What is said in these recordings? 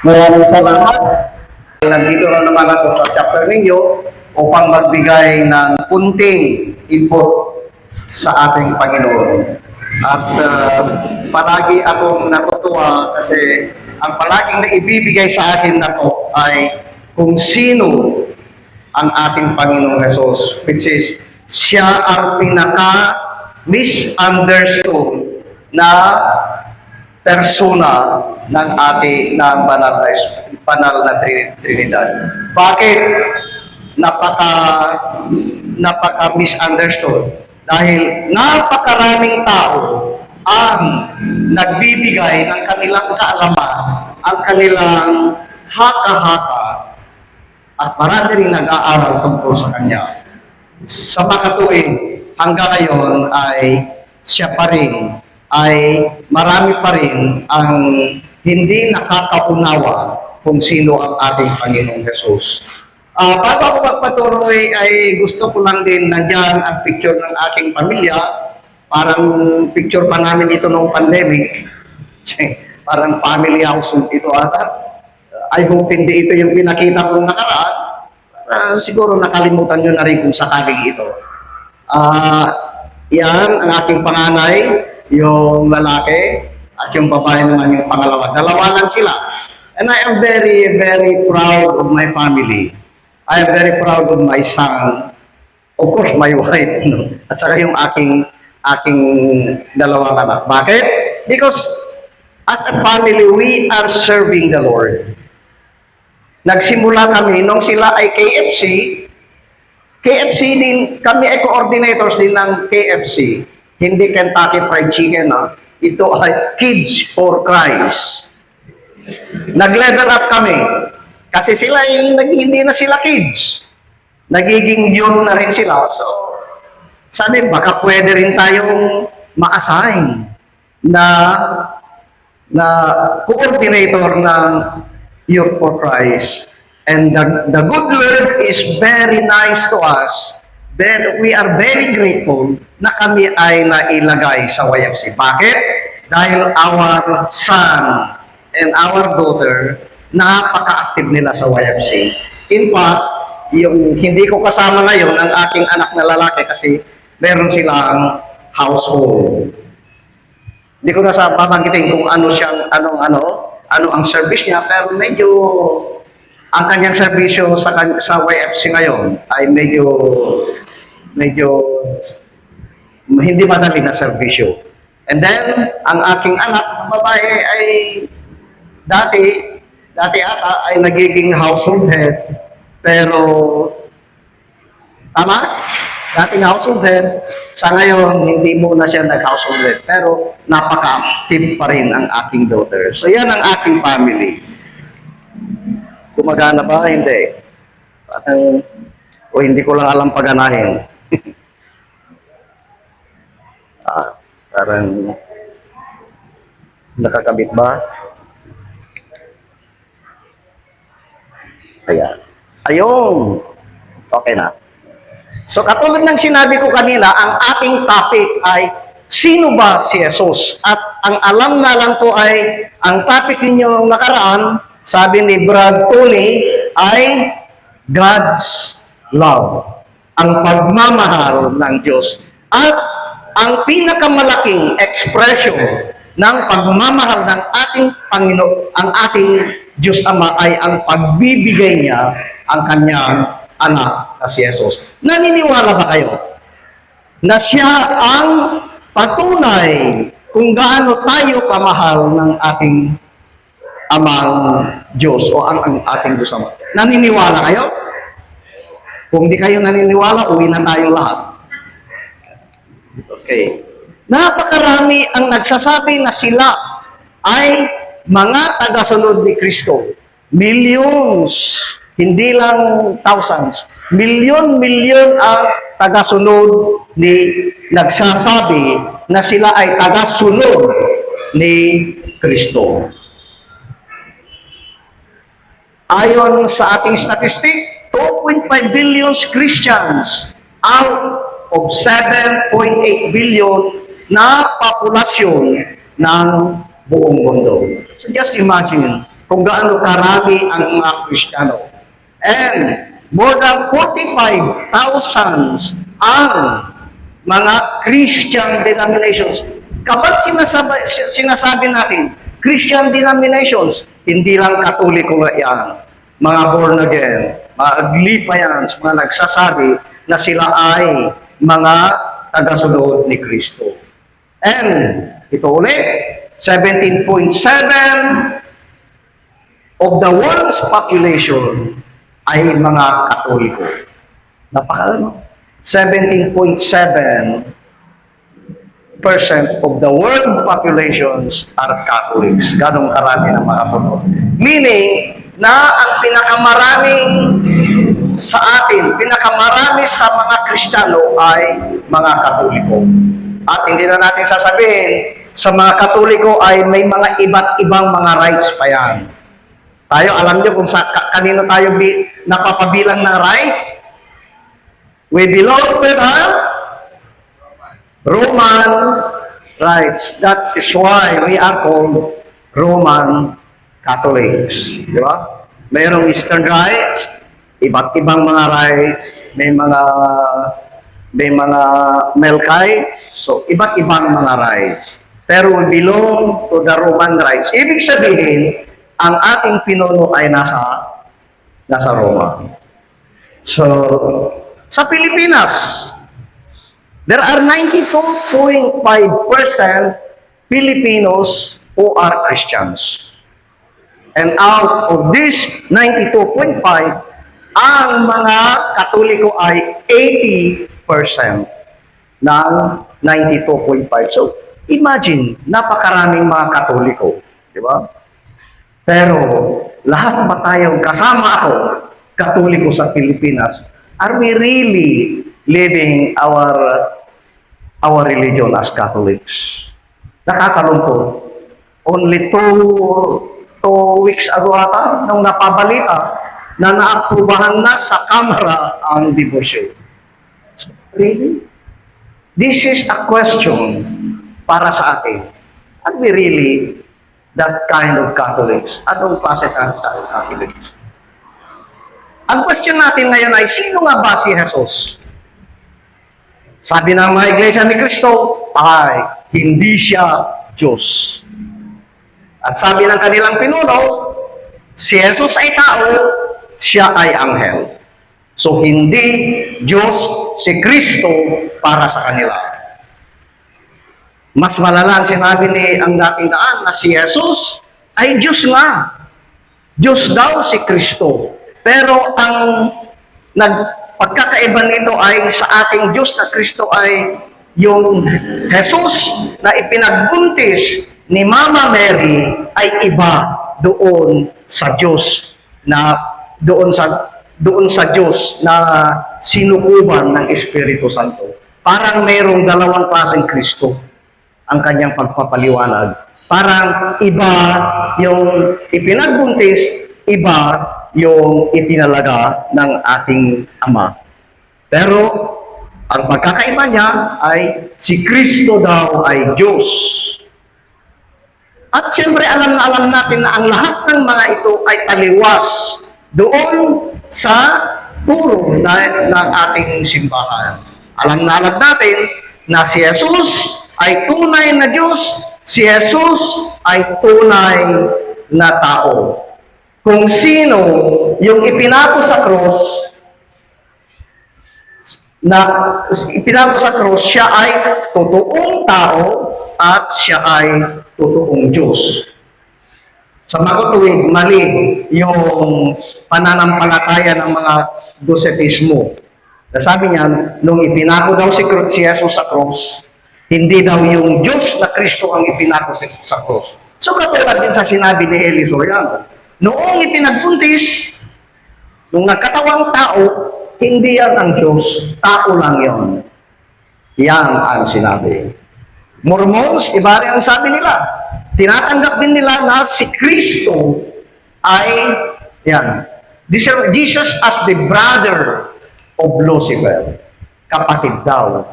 Maraming salamat. Nandito na naman ako sa chapter ninyo upang magbigay ng kunting input sa ating Panginoon. At palagi akong natutuwa kasi ang palaging naibibigay sa akin na to ay kung sino ang ating Panginoong Hesus, which is siya ang pinaka-misunderstood na persona ng ating banal na Trinidad. Bakit napaka-misunderstood? Dahil napakaraming tao ang nagbibigay ng kanilang kaalaman, ang kanilang haka-haka, at marami rin nag-aaral tungkol sa Kanya. Sa makatuwid, hanggang ngayon ay siya pa rin, ay marami pa rin ang hindi nakakaunawa kung sino ang ating Panginoong Hesus. Bago ako magpatuloy, ay gusto ko lang din nandiyan ang picture ng aking pamilya. Parang picture pa namin ito noong pandemic. Parang family household ito ata. I hope hindi ito yung pinakita kong nakaraan. Siguro nakalimutan nyo na rin kung sakaling ito. Yan ang aking panganay, yung lalaki, at yung babae naman yung pangalawa. Dalawa lang sila. And I am very, very proud of my family. I am very proud of my son. Of course, my wife. No? At saka yung aking dalawang anak. Bakit? Because as a family, we are serving the Lord. Nagsimula kami nung sila ay KFC. KFC din, kami ay coordinators din ng KFC. Hindi Kentucky Fried Chicken. Ito ay Kids for Christ. Nag-level up kami. Kasi sila ay hindi na sila kids. Nagiging yun na rin sila. So, sabi, baka pwede rin tayong ma-assign na coordinator ng Youth for Christ. And the good Lord is very nice to us. Then we are very grateful na kami ay nailagay sa YFC. Bakit? Dahil our son and our daughter, napaka-active nila sa YFC. In fact, yung hindi ko kasama ngayon ang aking anak na lalaki kasi meron silang household. Hindi ko na sa babanggitin kung ano siyang, ano ang service niya, pero medyo ang kanyang serbisyo sa YFC ngayon ay medyo hindi madali na serbisyo. And then, ang aking anak, babae, ay dati ata ay nagiging household head, pero tama? Dating household head, sa ngayon, hindi muna siya nag-household head, pero napaka-active pa rin ang aking daughter. So yan ang aking family. Gumagana ba? Hindi. O hindi ko lang alam paganahin. Parang nakakabit ba? Ayan. Ayun. Okay na. So katulad ng sinabi ko kanina, ang ating topic ay sino ba si Jesus? At ang alam na lang ko ay ang topic ninyong nakaraan, sabi ni Brad Tony, ay God's love. Ang pagmamahal ng Diyos. At ang pinakamalaking expression ng pagmamahal ng ating Panginoon, ang ating Diyos Ama ay ang pagbibigay niya ang kanyang anak na si Jesus. Naniniwala ba kayo na siya ang patunay kung gaano tayo kamahal ng ating Amang Diyos o ang ating Diyos Ama? Naniniwala kayo? Kung di kayo naniniwala, uwi na tayo lahat. Okay. Napakarami ang nagsasabi na sila ay mga tagasunod ni Kristo. Millions, hindi lang thousands. Milyon-milyon ang tagasunod nagsasabi na sila ay tagasunod ni Kristo. Ayon sa ating statistic, 2.5 billion Christians out of 7.8 billion na populasyon ng buong mundo. So just imagine kung gaano karami ang mga Kristiyano. And more than 45,000 ang mga Christian denominations. Kapag sinasabi natin, Christian denominations, hindi lang Katoliko nga yan. Mga born again, mga Aglipayans, mga nagsasabi na sila ay mga tagasunod ni Kristo. And ito ulit, 17.7 of the world's population ay mga Katoliko. Napakala, 17.7% of the world populations are Catholics. Ganong karami ng mga Katoliko. Meaning, na ang pinakamaraming sa atin, pinakamarami sa mga Kristiyano ay mga Katoliko. At hindi na natin sasabihin, sa mga Katoliko ay may mga iba't ibang mga rights pa yan. Tayo, alam nyo kung kanino tayo napapabilang ng right? We belong to the Roman rights. That is why we are called Roman Catholics. Di ba? Mayroong Eastern rights, iba't ibang mga rights, may mga Melkites, so iba't ibang mga rights. Pero we belong to the Roman rights. Ibig sabihin, ang ating pinuno ay nasa Roma. So, sa Pilipinas, there are 92.5% Filipinos who are Christians. And out of this 92.5, ang mga Katoliko ay 80% ng 92.5. So, imagine, napakaraming mga Katoliko. Di ba? Pero, lahat ba tayo, kasama ako, Katoliko sa Pilipinas, are we really living our religion as Catholics? Nakakalungkot. Only two weeks ago ata, nung napabalita, na naaprubahan na sa Kamara ang divorce. So, really? This is a question para sa atin. Are we really that kind of Catholics? Anong klase tayo Catholics? Ang question natin ngayon ay, sino nga ba si Jesus? Sabi ng mga Iglesia ni Cristo, ay hindi siya Diyos. At sabi ng kanilang pinuno, si Jesus ay tao, siya ay anghel. So hindi Diyos si Kristo para sa kanila. Mas malala ang sinabi ni ang dating daan na si Jesus ay Diyos nga. Diyos daw si Kristo. Pero ang pagkakaiba nito ay sa ating Diyos na Kristo ay yung Jesus na ipinagbuntis ni Mama Mary ay iba doon sa Diyos na doon sa Diyos na sinukuban ng Espiritu Santo. Parang mayroong dalawang klaseng Kristo ang kanyang pagpapaliwanag. Parang iba yung ipinagbuntis, iba yung itinalaga ng ating Ama. Pero ang pagkakaiba niya ay si Kristo daw ay Diyos. At siyempre alam na alam natin na ang lahat ng mga ito ay taliwas doon sa turo ng ating simbahan. Alam na alam natin na si Jesus ay tunay na Diyos, si Jesus ay tunay na tao. Kung sino yung ipinako sa cross, siya ay totoong tao at siya ay totoong Diyos. Sa matutuwid, mali yung pananampalataya ng mga Docetismo. Sabi niya, nung ipinako daw si Jesus sa cross, hindi daw yung Diyos na Kristo ang ipinako sa cross. So katulad din sa sinabi ni Eli Soriano, noong ipinagbuntis, nung nagkatawang tao, hindi yan ang Diyos, tao lang yon. Yan ang sinabi. Mormons, iba rin ang sabi nila. Tinatanggap din nila na si Kristo ay, yan, Jesus as the brother of Lucifer. Kapatid daw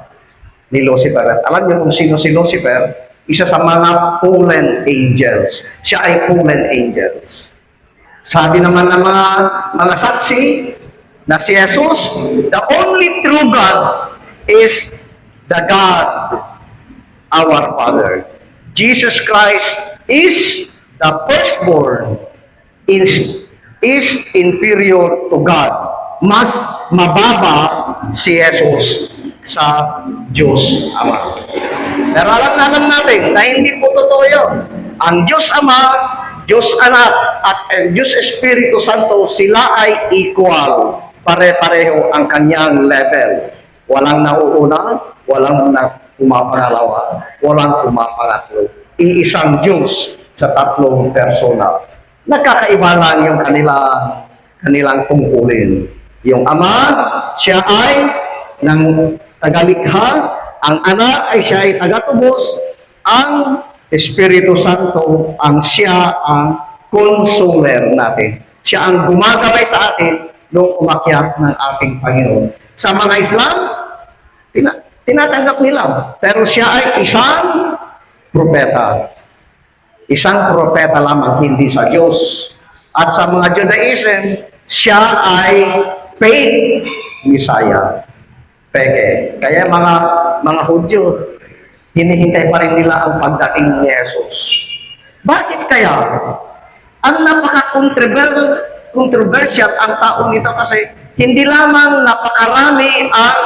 ni Lucifer. At alam niyo kung sino si Lucifer? Isa sa mga fallen angels. Siya ay fallen angels. Sabi naman ng mga saksi na si Jesus, the only true God is the God, our Father. Jesus Christ is the firstborn, is inferior to God. Mas mababa si Jesus sa Diyos Ama. Pero alam natin na hindi po totoo yun. Ang Diyos Ama, Diyos Anak, at Diyos Espiritu Santo, sila ay equal. Pare-pareho ang kanyang level. Walang nauuna, walang pumapangalawa, walang pumapangatlo. Iisang Diyos sa tatlong persona. Nagkakaiba lang yung kanilang tungkulin. Yung Ama, siya ay ng tagalikha, ang Anak ay siya ay tagatubos, ang Espiritu Santo siya ang consoler natin. Siya ang gumagabay sa atin nung umakyat ng ating Panginoon. Sa mga Islam, tinatanggap nila. Pero siya ay isang propeta. Isang propeta lamang, hindi sa Diyos. At sa mga Judaism, siya ay fake Messiah. Peke. Kaya mga Hudyo, hinihintay pa rin nila ang pagdating ni Jesus. Bakit kaya? Ang napaka-controversial ang taong ito kasi hindi lamang napakarami ang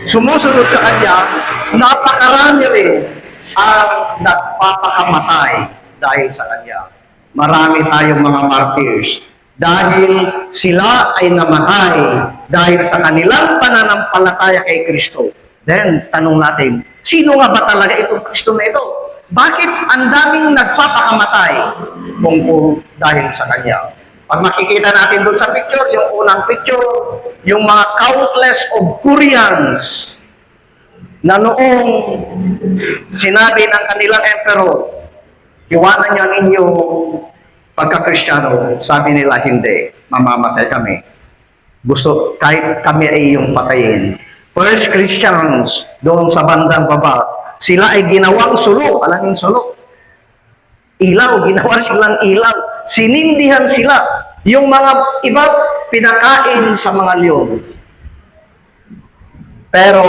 sumusunod sa kanya, napakarami rin ang nagpapakamatay dahil sa kanya. Marami tayong mga martyrs dahil sila ay namatay dahil sa kanilang pananampalataya kay Kristo. Then, tanong natin, sino nga ba talaga itong Kristo na ito? Bakit ang daming nagpapakamatay kung dahil sa Kanya? Pag makikita natin doon sa picture, yung unang picture, yung mga countless of Koreans na noong sinabi ng kanilang emperor, iwanan niyo ang inyong pagka-Kristiyano, sabi nila, hindi, mamamatay kami. Gusto, kahit kami ay iyong patayin. First Christians, doon sa bandang baba, sila ay ginawang sulo. Alam yung sulo? Ilaw, ginawa silang ilaw. Sinindihan sila. Yung mga iba, pinakain sa mga leon. Pero,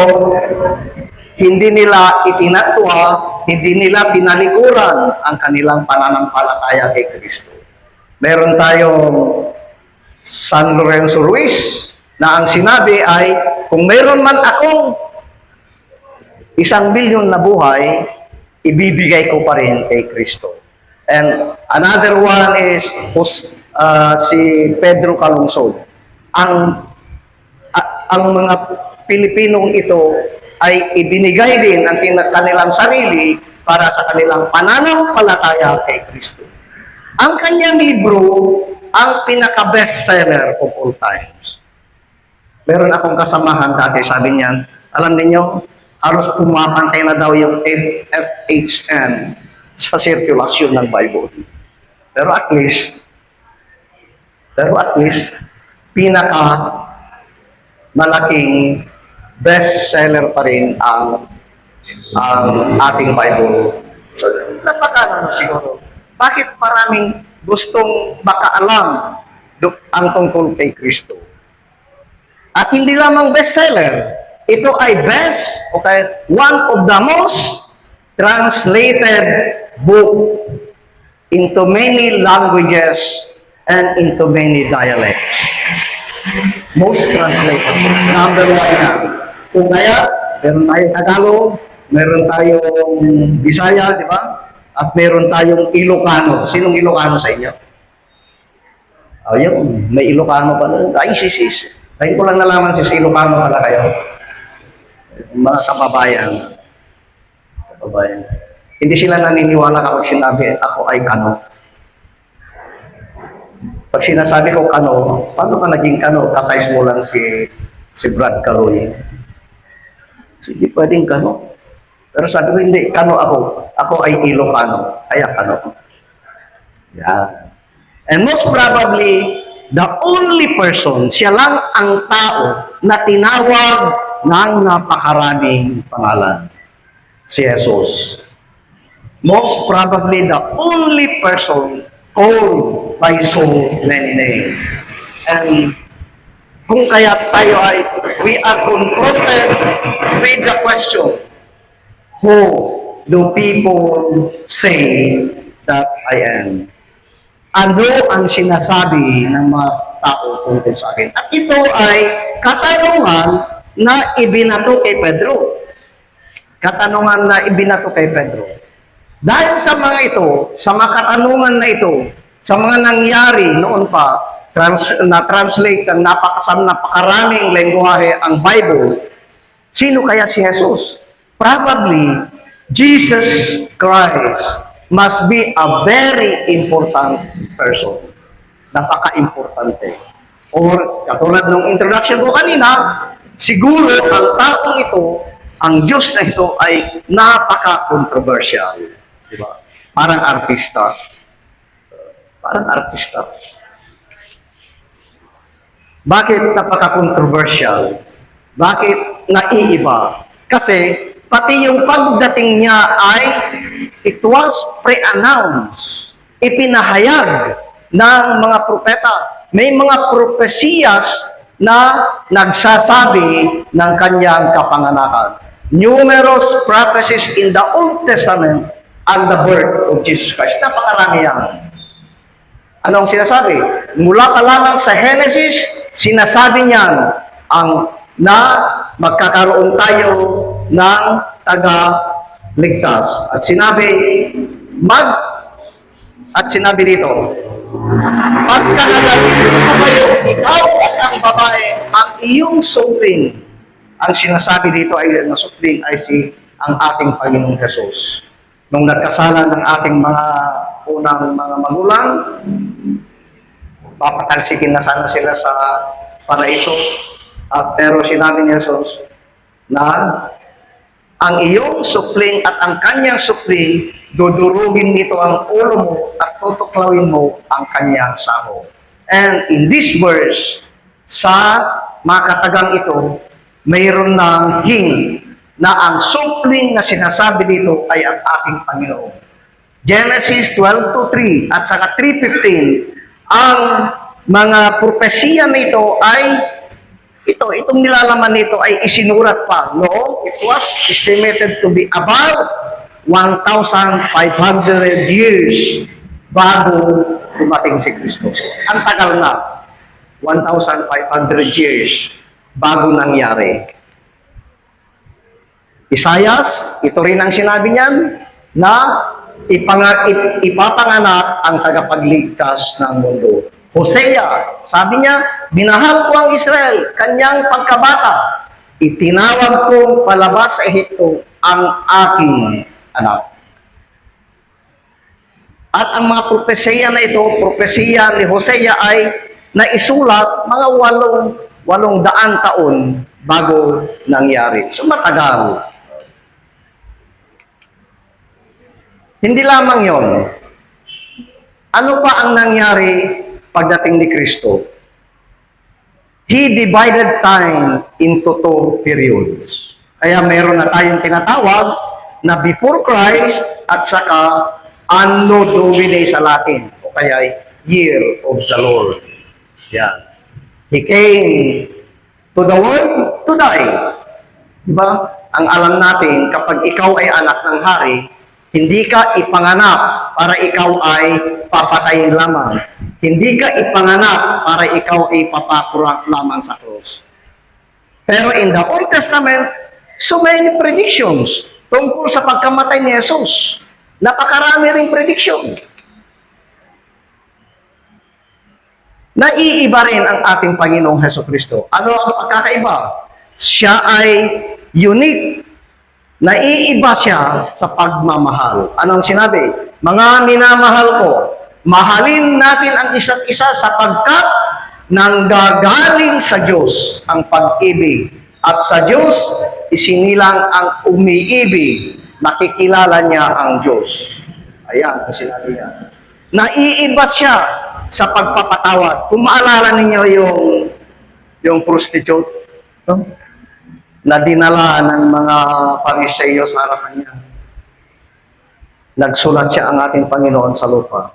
hindi nila itinatwa, hindi nila tinalikuran ang kanilang pananampalataya kay Kristo. Meron tayong San Lorenzo Ruiz na ang sinabi ay, kung meron man akong 1 milyon na buhay, ibibigay ko pa rin kay Kristo. And another one is si Pedro Calungsod. Ang mga Pilipinong ito ay ibinigay din ang kanilang sarili para sa kanilang pananampalataya kay Kristo. Ang kanyang libro, ang pinaka-bestseller of all times. Meron akong kasamahan dati, sabi niya, alam niyo, halos pumapantay na daw yung FHM sa sirkulasyon ng Bible. Pero at least, pinaka malaking bestseller pa rin ang ating Bible. So, napaka siguro. Bakit maraming gustong makaalam ang tungkol kay Kristo? At hindi lamang bestseller, ito ay one of the most translated book into many languages and into many dialects. Most translated. Number one na. Kung kaya, meron tayong Tagalog, meron tayong Bisaya, di ba? At meron tayong Ilocano. Sinong Ilocano sa inyo? Ayun, may Ilocano pala. Ay, sis. Ngayon ko lang nalaman si Ilocano pala kayo. Mga kababayan. Hindi sila naniniwala kapag sinabi, ako ay Kano. Pag sinasabi ko Kano, paano ka naging Kano? Kasize mo lang si Brad Caloy. Hindi pwedeng Kano. Pero sabi ko, hindi, Kano ako. Ako ay Ilocano. Kaya Kano. Yeah. And most probably, the only person, siya lang ang tao na tinawag ng napakaraming pangalan. Si Jesus. Most probably, the only person called by so many names. And kung kaya tayo ay, we are confronted with the question, who do people say that I am? Ano ang sinasabi ng mga tao tungkol sa akin? At ito ay katanungan na ibinato kay Pedro. Katanungan na ibinato kay Pedro. Dahil sa mga ito, sa mga katanungan na ito, sa mga nangyari noon pa, na-translate ng napakaraming lengguwahe ang Bible, sino kaya si Jesus? Probably, Jesus Christ must be a very important person. Napaka-importante. Or, katulad ng introduction ko kanina, siguro ang taong ito, ang Diyos na ito ay napaka-controversial. Diba? Parang artista. Parang artista. Bakit napaka-controversial? Bakit naiiba? Kasi pati yung pagdating niya ay it was pre-announced. Ipinahayag ng mga propeta. May mga propesiyas na nagsasabi ng kanyang kapanganakan. Numerous prophecies in the Old Testament and the birth of Jesus Christ. Napakarami yan. Anong sinasabi? Mula pa lamang sa Genesis, sinasabi niyan na magkakaroon tayo ng taga-ligtas. At sinabi dito, pagkakalagin mo kayo, ikaw at ang babae, ang iyong supling. Ang sinasabi dito ay, ang supling ay ang ating Panginoong Jesus. Nung nagkasala ng ating mga unang mga magulang, papatalsikin na sana sila sa paraiso. Pero sinabi ni Jesus na ang iyong supling at ang kanyang supling, dudurugin nito ang ulo mo at tutuklawin mo ang kanyang sahog. And in this verse, sa mga katagang ito, mayroon ng hint na ang supling na sinasabi dito ay ang ating Panginoon. Genesis 12:3 at saka 3:15, ang mga propesiya nito ay itong nilalaman nito ay isinurat pa noong it was estimated to be about 1,500 years bago dumating si Kristo. Ang tagal na, 1,500 years bago nangyari. Isaias, ito rin ang sinabi niyan na ipapanganak ang tagapagligtas ng mundo. Hosea, sabi niya, minahal ko ang Israel, kanyang pagkabata. Itinawag kong palabas sa Ehipto ang aking anak. At ang mga propesiya na ito, propesiya ni Hosea ay naisulat mga 800 taon bago nangyari. So matagal. Hindi lamang yon. Ano pa ang nangyari pagdating ni Kristo? He divided time into 2 periods. Kaya meron na tayong tinatawag na before Christ at saka Anno Domini sa Latin, o kaya Year of the Lord. Yan. He came to the world to die. Diba? Ang alam natin, kapag ikaw ay anak ng hari, hindi ka ipanganak para ikaw ay papatayin lamang. Hindi ka ipanganak para ikaw ay papakurak lamang sa krus. Pero in the Old Testament, so many predictions tungkol sa pagkamatay ni Jesus. Napakarami ring prediction. Naiiba rin ang ating Panginoong Hesukristo. Ano ang pagkakaiba? Siya ay unique. Naiiba siya sa pagmamahal. Anong sinabi? Mga minamahal ko, mahalin natin ang isa't isa sapagkat nanggagaling sa Diyos ang pag-ibig. At sa Diyos, isinilang ang umiibig. Nakikilala niya ang Diyos. Ayan, sinabi niya. Naiiba siya sa pagpapatawad. Kung maalala ninyo yung prostitute, no? Na dinala ng mga Pariseyo sa harapan niya. Nagsulat siya ang ating Panginoon sa lupa.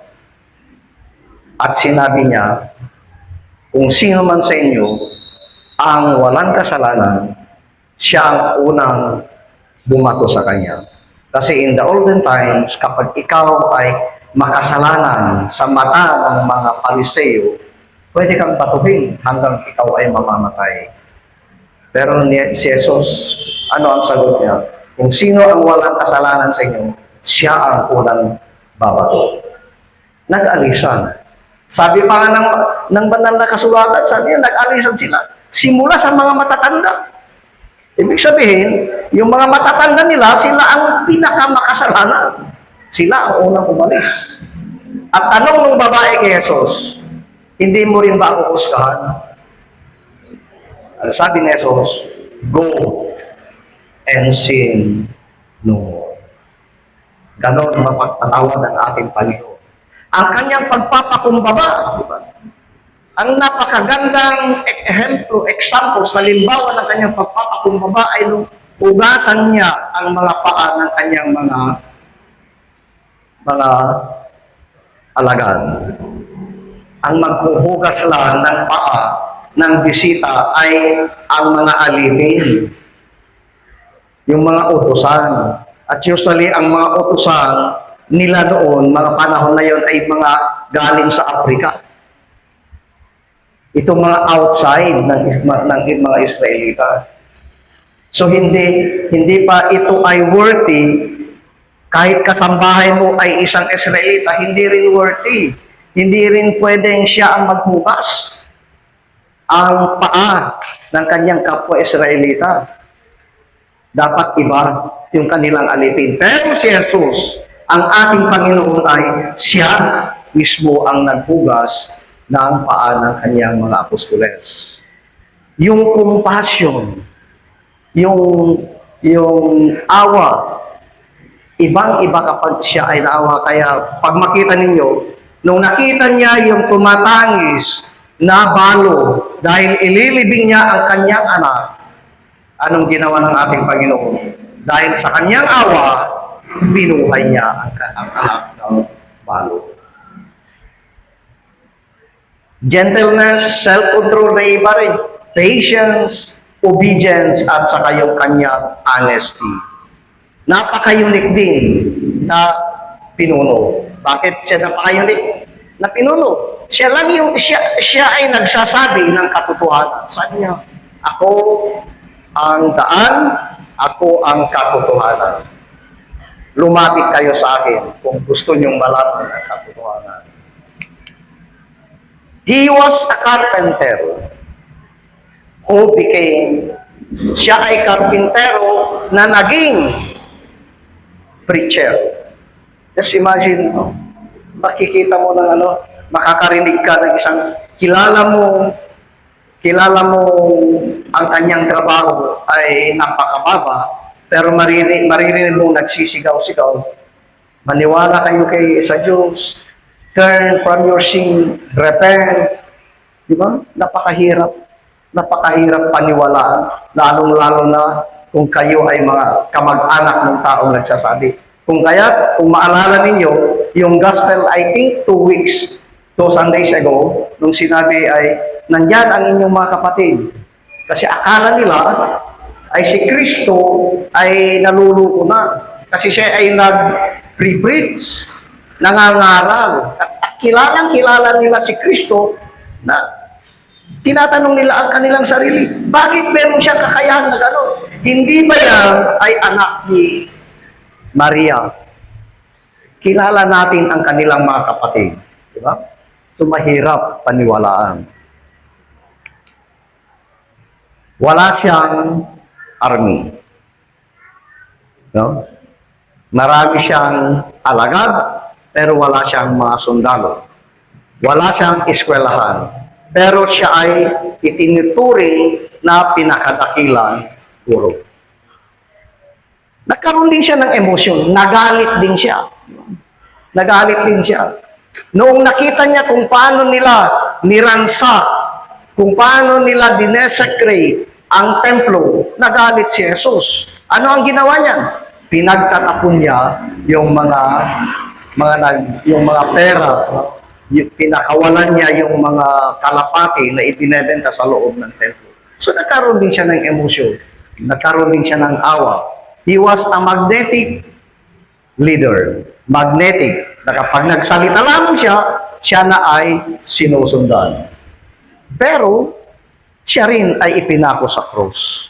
At sinabi niya, kung sino man sa inyo ang walang kasalanan, siya ang unang bumato sa kanya. Kasi in the olden times, kapag ikaw ay makasalanan sa mata ng mga Pariseo, pwede kang batuhin hanggang ikaw ay mamamatay. Pero si Jesus, ano ang sagot niya? Kung sino ang walang kasalanan sa inyo, siya ang unang babato. Nag-alisan. Sabi pa nga ng banal na kasulatan, sabi niya, nag-alisan sila. Simula sa mga matatanda. Ibig sabihin, yung mga matatanda nila, sila ang pinakamakasalanan. Sila ang unang umalis. At tanong ng babae kay Jesus, hindi mo rin ba ako husgahan? Sabi ni Jesus, go and sin no more. Ganon mapagpatawad ang ating Panginoon. Ang kanyang pagpapakumbaba, di ba? Ang napakagandang example sa limbawa ng kanyang pagpapakumbaba ay nung hugasan niya ang mga paa ng kanyang mga alagad. Ang maghuhugas lang ng paa ng bisita ay ang mga alipin, yung mga utusan. At usually, ang mga utusan nila noon, mga panahon na yon ay mga galing sa Afrika. Itong mga outside ng mga Israelita. So hindi pa ito ay worthy, kahit kasambahay mo ay isang Israelita, hindi rin worthy. Hindi rin pwedeng siya ang maghugas ang paa ng kanyang kapwa Israelita. Dapat iba yung kanilang alipin. Pero si Jesus, ang ating Panginoon ay siya mismo ang naghugas ng paa ng kanyang mga apostoles. Yung compassion, yung awa, ibang-iba kapag siya ay naawa. Kaya pag makita ninyo, nung nakita niya yung tumatangis na balo dahil ililibing niya ang kanyang anak, anong ginawa ng ating Panginoon? Dahil sa kanyang awa, binuhay niya ang anak ng balo. Gentleness, self-control na iba rin. Patience, obedience, at saka yung kanyang honesty. Napaka-unique din na pinuno. Bakit siya napaka-unique na pinuno? Siya ay nagsasabi ng katotohanan. Sabi niya, ako ang daan, ako ang katotohanan. Lumapit kayo sa akin kung gusto niyong malaman ang katotohanan. He was a carpenter who became, siya ay karpintero na naging preacher. Just imagine, makikita mo ng makakarinig ka ng isang kilala mo ang kanyang trabaho ay napakababa, pero maririnig mong nagsisigaw-sigaw. Maniwala kayo sa Diyos. Turn from your sin, repent. Di ba? Napakahirap paniwalaan, lalong-lalo na kung kayo ay mga kamag-anak ng taong nagsasabi. Kung maalala ninyo, yung gospel, I think 2 Sundays ago, nung sinabi ay, nandyan ang inyong mga kapatid. Kasi akala nila ay si Kristo ay naluluko na. Kasi siya ay nag-pre-preach, nangangaral. At kilala nila si Kristo na tinatanong nila ang kanilang sarili, bakit meron siyang kakayahan na gano'n? Hindi ba yan ay anak ni Maria? Kilala natin ang kanilang mga kapatid. Di ba? So mahirap paniwalaan. Wala siyang army. No? Marami siyang alagad, pero wala siyang mga sundalo. Wala siyang eskwelahan, pero siya ay itinuturing na pinakadakilang guro. Nagkaroon din siya ng emosyon, nagalit din siya. Noong nakita niya kung paano nila niransa, kung paano nila dinesecrate ang templo, nagalit si Jesus. Ano ang ginawa niya? Pinagtatapon niya yung mga pera pinakawalan niya yung mga kalapati na ibinebenta sa loob ng templo. So nagkaroon din siya ng emosyon. Nagkaroon din siya ng awa. He was a magnetic leader. Magnetic. Na kapag nagsalita lamang siya, siya na ay sinusundan. Pero, siya rin ay ipinako sa krus.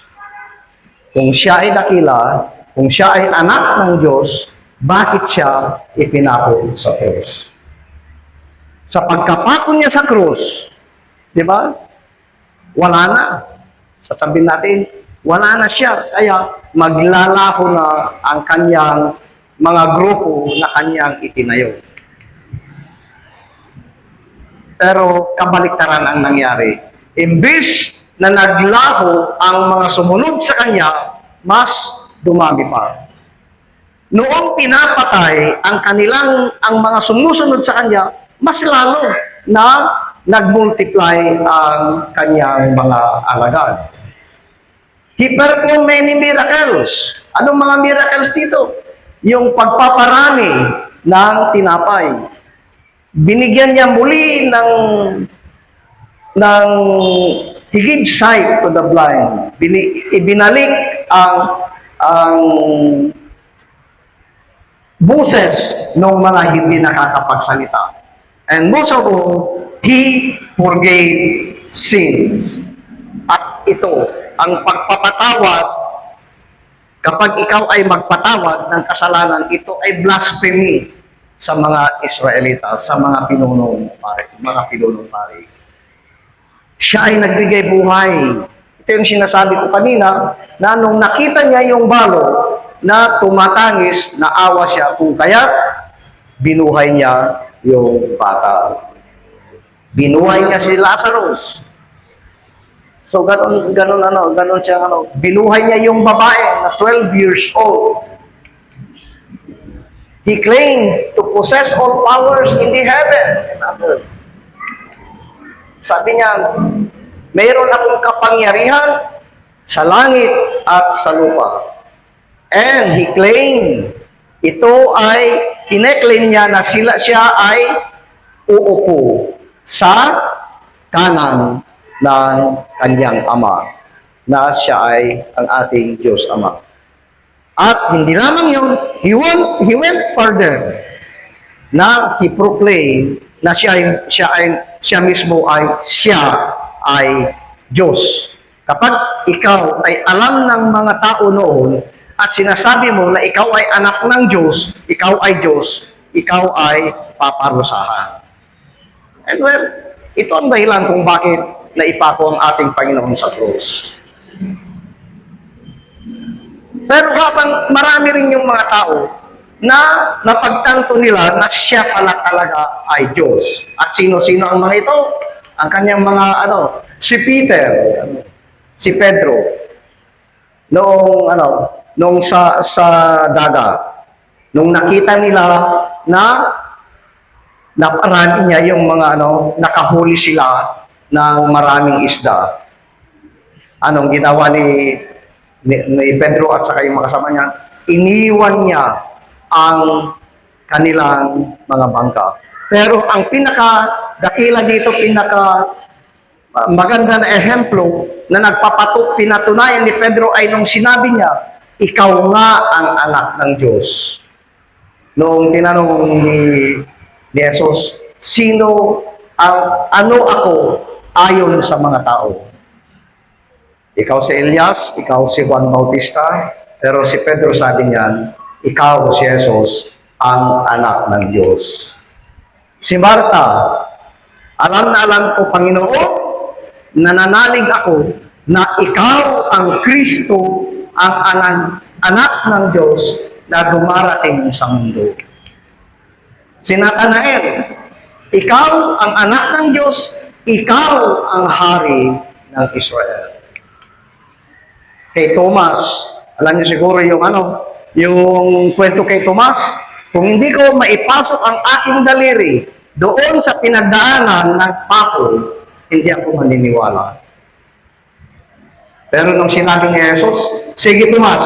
Kung siya ay dakila, kung siya ay anak ng Diyos, bakit siya ipinako sa krus? Sa pagkapako niya sa krus, di ba? Wala na. Sasabihin natin, wala na siya. Kaya maglalaho na ang kanyang mga grupo na kanyang itinayo. Pero kabaliktaran ang nangyari. Imbis na naglaho ang mga sumunod sa kanya, mas dumami pa. Noong pinapatay ang mga sumusunod sa kanya, mas lalo na nagmultiply ang kanyang mga alagad. He performed many miracles. Anong mga miracles dito? Yung pagpaparami ng tinapay. Binigyan niya muli ng he gave sight to the blind. Ibinalik ang boses ng mga hindi nakakapagsalita. And most of all, he forgave sins. At ito, ang pagpapatawad, kapag ikaw ay magpatawad ng kasalanan, ito ay blasphemy sa mga Israelita, sa mga pinunong pari. Siya ay nagbigay buhay. Ito yung sinasabi ko kanina, na nung nakita niya yung balo na tumatangis, naawa siya, kung kaya binuhay niya yung bata. Binuhay niya si Lazarus. So, ganun siya, binuhay niya yung babae na 12 years old. He claimed to possess all powers in the heaven. Sabi niya, mayroon akong kapangyarihan sa langit at sa lupa. And he claimed, ito ay kineklaim niya na siya ay uupo sa kanan ng kanyang ama, na siya ay ang ating Diyos Ama. At hindi lamang yun, he went further, na he proclaimed na siya mismo ay Diyos. Kapag ikaw ay alam ng mga tao noon at sinasabi mo na ikaw ay anak ng Diyos, ikaw ay Diyos, ikaw ay paparusahan. And well, ito ang dahilan kung bakit naipako ang ating Panginoon sa krus. Pero habang marami rin yung mga tao na napagtanto nila na siya pala talaga ay Diyos. At sino-sino ang mga ito? Ang kanyang mga si Peter, si Pedro, noong sa dagat, nung nakita nila na naparami niya yung mga nakahuli sila ng maraming isda. Anong ginawa ni Pedro at saka yung mga kasama niya? Iniwan niya ang kanilang mga bangka. Pero ang pinaka-dakila dito, maganda na ehemplo na pinatunayan ni Pedro ay nung sinabi niya, ikaw nga ang anak ng Diyos. Noong tinanong ni Jesus, ano ako ayon sa mga tao? Ikaw si Elias, ikaw si Juan Bautista, pero si Pedro sabi niyan, ikaw si Jesus, ang anak ng Diyos. Si Marta, alam na alam ko, Panginoon, nananalig ako na ikaw ang Kristo, ang anak ng Diyos na dumarating sa mundo. Si Nathanael, ikaw ang anak ng Diyos, ikaw ang hari ng Israel. Kay Thomas, alam niyo siguro yung kwento kay Thomas, kung hindi ko maipasok ang aking daliri doon sa pinagdaanan ng pako, hindi ako maniniwala. Pero nung sinabi ni Jesus, sige Tomas,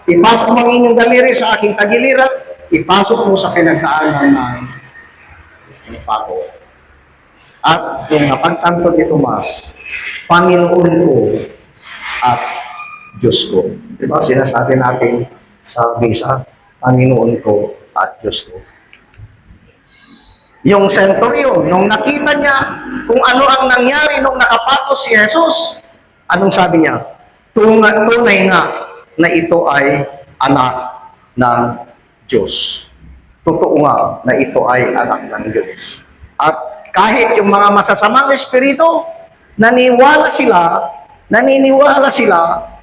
ipasok mo ang inyong daliri sa aking tagiliran, ipasok mo sa pinagdaanan ng pako. At yung napagtanto ni Tomas, Panginoon ko at Diyos ko. Diba? Sinasabi natin sa misa, Panginoon ko at Diyos ko. Yung centurion, nung nakita niya kung ano ang nangyari nung nakapako si Jesus, anong sabi niya? Tunay nga na ito ay anak ng Diyos. Totoo nga na ito ay anak ng Diyos. At kahit yung mga masasamang espiritu, naniniwala sila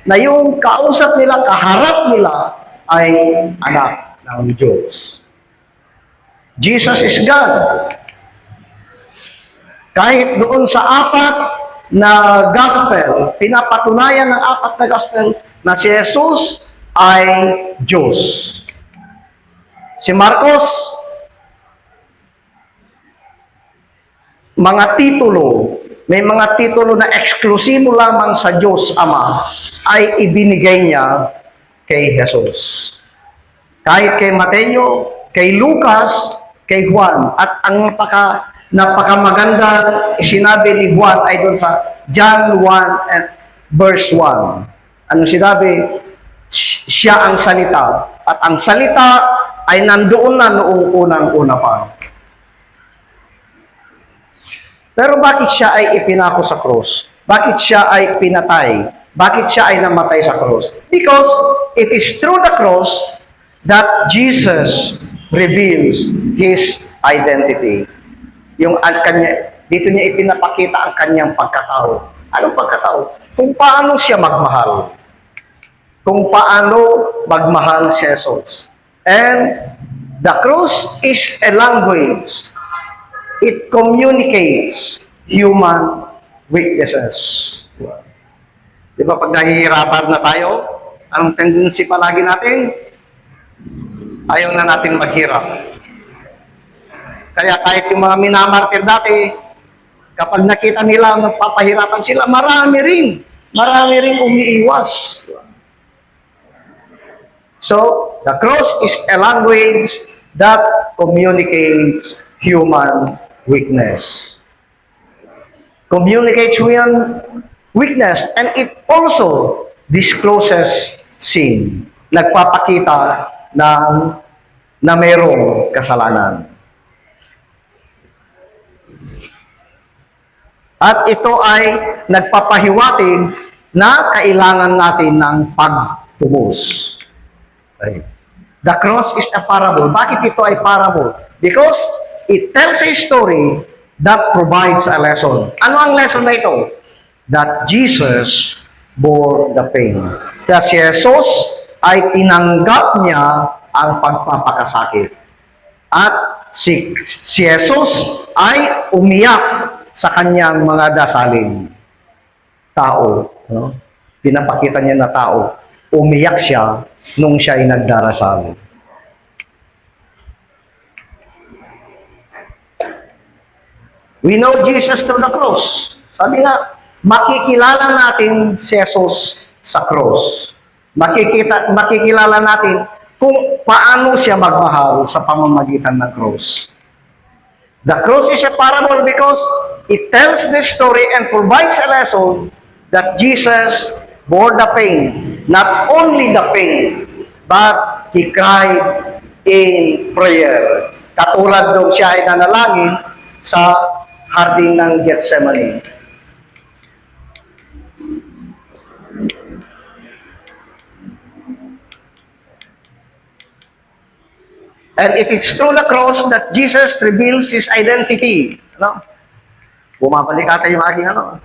na yung kausap nila, kaharap nila ay anak ng Diyos. Jesus is God. Kahit doon sa apat na gospel, pinapatunayan ng apat na gospel na si Jesus ay Diyos. Si Marcos, may mga titulo na eksklusibo lamang sa Diyos Ama ay ibinigay niya kay Jesus. Kahit kay Mateo, kay Lucas, kay Juan. At ang napakamaganda sinabi ni Juan ay doon sa John 1 and verse 1. Ano sinabi? Siya ang salita. At ang salita ay nandoon na noong unang-una pa. Pero bakit siya ay ipinako sa krus? Bakit siya ay pinatay? Bakit siya ay namatay sa krus? Because it is through the cross that Jesus reveals His identity. Dito niya ipinapakita ang kanyang pagkatao. Anong pagkatao? Kung paano siya magmahal. Kung paano magmahal si Jesus. And the cross is a language. It communicates human weaknesses. Di ba pag nahihirapan na tayo, anong tendency palagi natin? Ayaw na natin maghirap. Kaya kahit yung mga minamartir dati, kapag nakita nila nagpapahirapan sila, marami rin umiiwas. So, the cross is a language that communicates human weakness. Communicates human weakness, and it also discloses sin. Nagpapakita na mayroong kasalanan. At ito ay nagpapahiwatig na kailangan natin ng pagtubos. Okay. The cross is a parable. Bakit ito ay parable? Because it tells a story that provides a lesson. Ano ang lesson na ito? That Jesus bore the pain. Kaya si Jesus ay tinanggap niya ang pagpapakasakit. At si Jesus ay umiyak sa kanyang mga dasalin. Tao. No? Pinapakita niya na tao. Umiyak siya nung siya ay nagdarasal. We know Jesus through the cross. Sabi nga, makikilala natin si Jesus sa cross. Makikilala natin kung paano siya magmahal sa pamamagitan ng cross. The cross is a parable because it tells the story and provides a lesson that Jesus bore the pain. Not only the pain, but He cried in prayer. Katulad nung siya ay nanalangin sa hardin ng Gethsemane. And it is through the cross that Jesus reveals His identity. Ano? Bumabalik ata yung aking ano.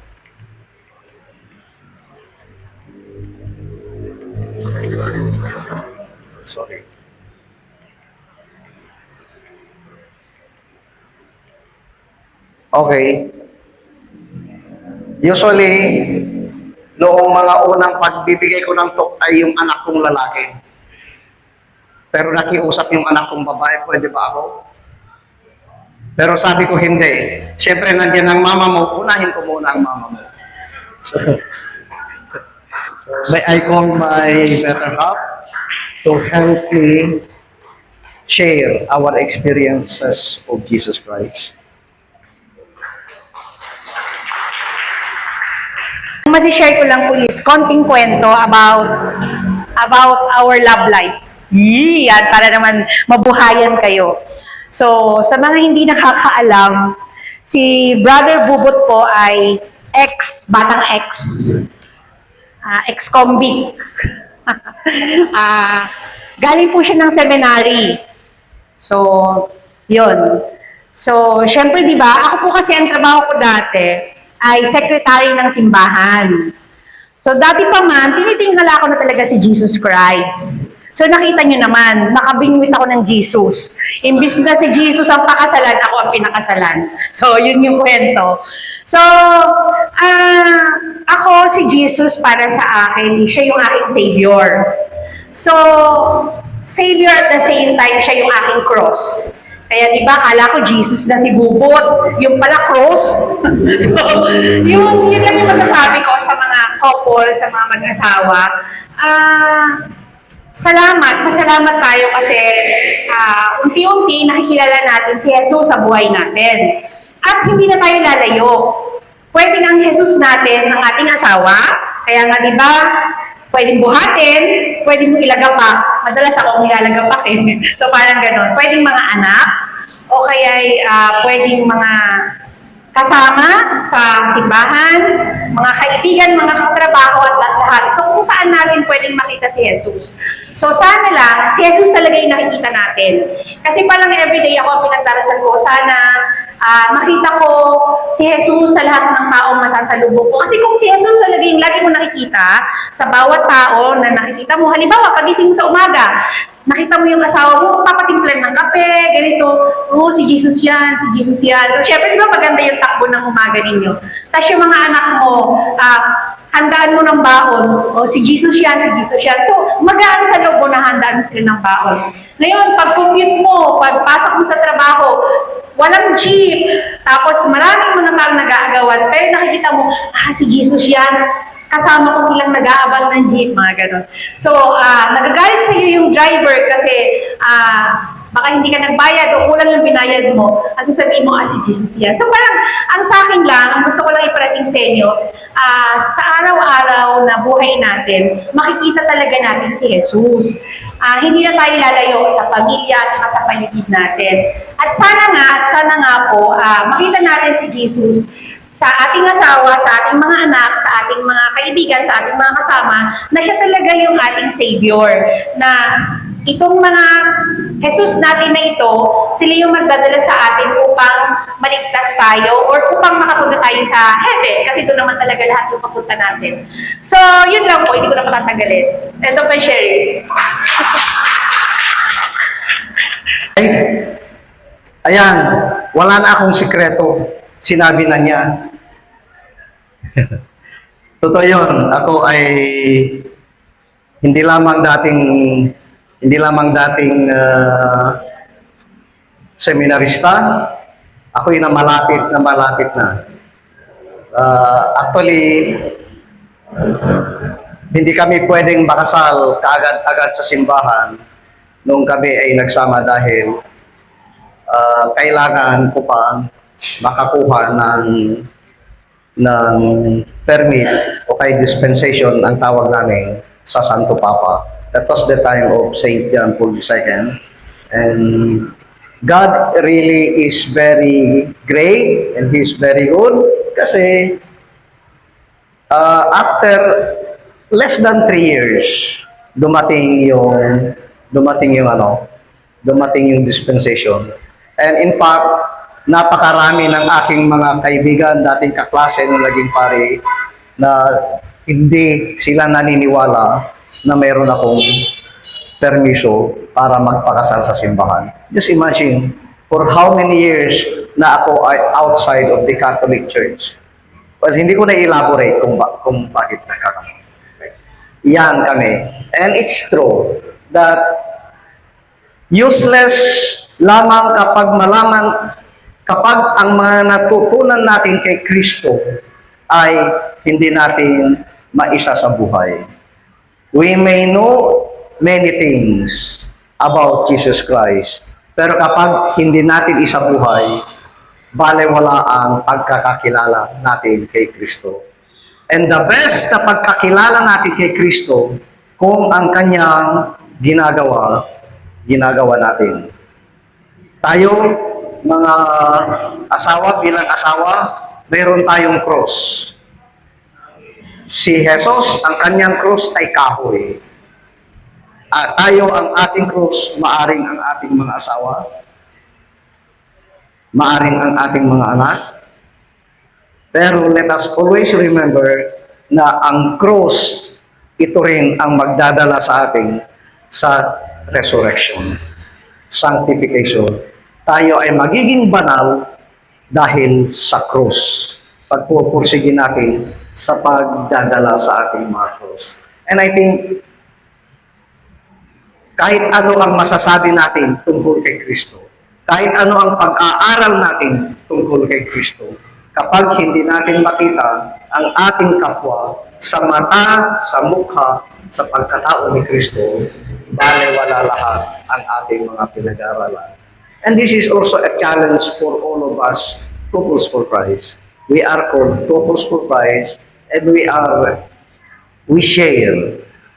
Sorry. Okay. Usually, noong mga unang pagbibigay ko ng talk ay yung anak kong lalaki. Pero nakiusap yung anak kong babae, pwede ba ako? Pero sabi ko hindi. Siyempre, nandiyan ang mama mo, unahin ko muna ang mama mo. So may I call my better half to help me share our experiences of Jesus Christ. masishare ko lang po is konting kwento about our love life. Yan, para naman mabuhayan kayo. So, sa mga hindi nakakaalam, si Brother Bubot po ay batang ex-convict. Galing po siya ng seminary. So, yun. So, syempre, di ba, ako po kasi ang trabaho ko dati ay secretary ng simbahan. So, dati pa man, tinitingala ko na talaga si Jesus Christ. So, nakita nyo naman, nakabingwit ako ng Jesus. Imbis na si Jesus ang pakasalan, ako ang pinakasalan. So, yun yung kwento. So, ako si Jesus para sa akin, siya yung aking Savior. So, Savior at the same time, siya yung aking cross. Kaya di ba, kala ko Jesus na si Bubot, yung pala cross. So, yun lang yung masasabi ko sa mga couple, sa mga mag-asawa. Masalamat tayo kasi unti-unti nakikilala natin si Jesus sa buhay natin. At hindi na tayo lalayo. Pwedeng ang Jesus natin ng ating asawa, kaya nga di ba, pwedeng buhatin, pwedeng mo ilagapak. Madalas ako ang nilalagapak eh. So parang ganon. Pwedeng mga anak, o kaya pwedeng mga kasama sa simbahan, mga kaibigan, mga katrabaho at lahat. So kung saan natin pwedeng makita si Jesus. So sana lang, si Jesus talaga yung nakikita natin. Kasi parang everyday ako ang pinagdarasal ko, sana makita ko si Jesus sa lahat ng taong masasalubong ko. Kasi kung si Jesus talaga yung lagi mo nakikita sa bawat tao na nakikita mo, halimbawa, pagising mo sa umaga, nakita mo yung asawa mo, papatimplan ng kape, ganito, si Jesus yan, si Jesus yan. So, syempre, di ba maganda yung takbo ng umaga ninyo. Tapos yung mga anak mo, handaan mo ng baon, si Jesus yan, si Jesus yan. So, magaan sa loob mo na handaan sila ng baon. Ngayon, pag commute mo, pag pasok mo sa trabaho, walang jeep, tapos maraming mga tao nag-aagawan, pero nakikita mo, si Jesus yan, kasama ko silang nag-aabang ng jeep, mga ganon. So, nagagalit sa iyo yung driver kasi baka hindi ka nagbayad o kulang yung binayad mo, at sasabihin mo, si Jesus yan. So, parang, ang sa akin lang, ang gusto ko lang iparating sa inyo, sa araw-araw na buhay natin, makikita talaga natin si Jesus. Hindi na tayo lalayo sa pamilya at sa paligid natin. At sana nga po, makita natin si Jesus sa ating asawa, sa ating mga anak, sa ating mga kaibigan, sa ating mga kasama, na siya talaga yung ating Savior. Na itong mga Jesus natin na ito, sila yung magdadala sa atin upang maligtas tayo or upang makapunta tayo sa heaven. Kasi doon naman talaga lahat yung papunta natin. So, yun lang po, hindi ko na patatagalin. Ito pa, Sherry. Ayan, wala na akong sikreto. Sinabi na niya. Totoo yun. Ako ay hindi lamang dating seminarista. Ako'y malapit na. Actually, hindi kami pwedeng makasal kaagad-agad sa simbahan nung kami ay nagsama dahil kailangan ko pa makakuha ng permit o kay dispensation ang tawag namin sa Santo Papa. That was the time of Saint John Paul II. And God really is very great and He's very good kasi after less than 3 years, dumating yung dispensation. And in fact, napakarami ng aking mga kaibigan, dating kaklase nung naging pare, na hindi sila naniniwala na mayroon akong permiso para magpakasal sa simbahan. Just imagine, for how many years na ako ay outside of the Catholic Church. Well, hindi ko na-elaborate kung bakit nagkakaroon. Yan kami. And it's true that useless lamang kapag ang mga natutunan natin kay Kristo ay hindi natin maisa sa buhay. We may know many things about Jesus Christ, pero kapag hindi natin isa buhay, balewala ang pagkakakilala natin kay Kristo. And the best na pagkakilala natin kay Kristo, kung ang kanyang ginagawa natin. Tayo, mga asawa, bilang asawa, mayroon tayong cross. Si Jesus, ang kanyang cross ay kahoy. At tayo, ang ating cross, maaring ang ating mga asawa, maaring ang ating mga anak. Pero let us always remember na ang cross, ito rin ang magdadala sa ating sa resurrection, sanctification. Tayo ay magiging banal dahil sa cross. Pagpupursigin natin sa pagdadala sa ating mga cross. And I think, kahit ano ang masasabi natin tungkol kay Kristo, kahit ano ang pag-aaral natin tungkol kay Kristo, kapag hindi natin makita ang ating kapwa sa mata, sa mukha, sa pagkatao ni Kristo, baliwala lahat ang ating mga pinag-aaralan. And this is also a challenge for all of us, Couples for Christ. We are called Couples for Christ, and we share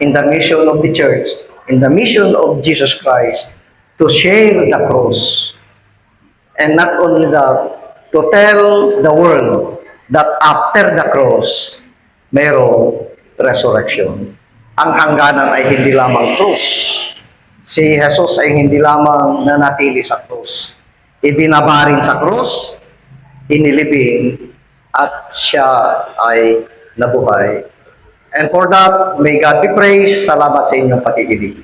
in the mission of the church, in the mission of Jesus Christ, to share the cross. And not only that, to tell the world that after the cross, mayroong resurrection. Ang hangganan ay hindi lamang cross. Si Jesus ay hindi lamang nanatili sa cross. Ibinabarin sa cross, inilibing, at siya ay nabuhay. And for that, may God be praised. Salamat sa inyong pakikinig.